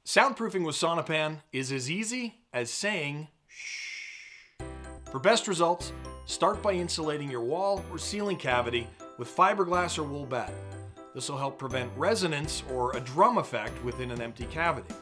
Soundproofing with SONOpan is as easy as saying shh. For best results, start by insulating your wall or ceiling cavity with fiberglass or wool bat. This will help prevent resonance or a drum effect within an empty cavity.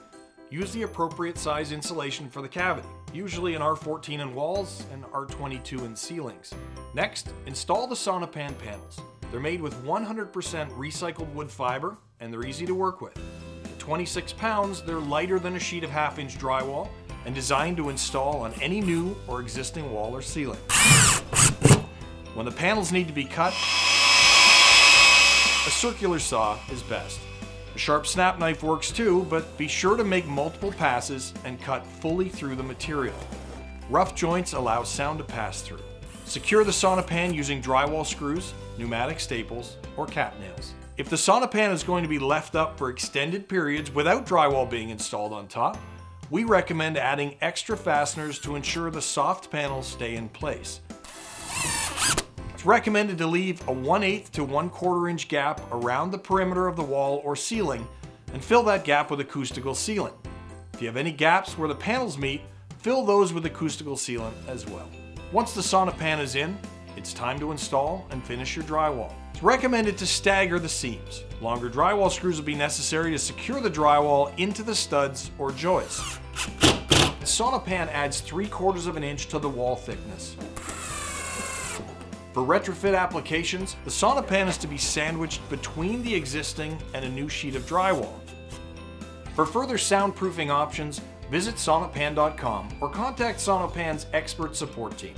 Use the appropriate size insulation for the cavity, usually an R14 in walls and R22 in ceilings. Next, install the SONOpan panels. They're made with 100% recycled wood fiber and they're easy to work with. At 26 pounds, they're lighter than a sheet of half-inch drywall and designed to install on any new or existing wall or ceiling. When the panels need to be cut, a circular saw is best. A sharp snap knife works too, but be sure to make multiple passes and cut fully through the material. Rough joints allow sound to pass through. Secure the SONOpan using drywall screws, pneumatic staples, or cat nails. If the SONOpan is going to be left up for extended periods without drywall being installed on top, we recommend adding extra fasteners to ensure the soft panels stay in place. It's recommended to leave a 1/8 to 1/4 inch gap around the perimeter of the wall or ceiling and fill that gap with acoustical sealant. If you have any gaps where the panels meet, fill those with acoustical sealant as well. Once the SONOpan is in, it's time to install and finish your drywall. It's recommended to stagger the seams. Longer drywall screws will be necessary to secure the drywall into the studs or joists. The SONOpan adds 3/4 of an inch to the wall thickness. For retrofit applications, the SONOpan is to be sandwiched between the existing and a new sheet of drywall. For further soundproofing options, visit sonopan.com or contact SONOpan's expert support team.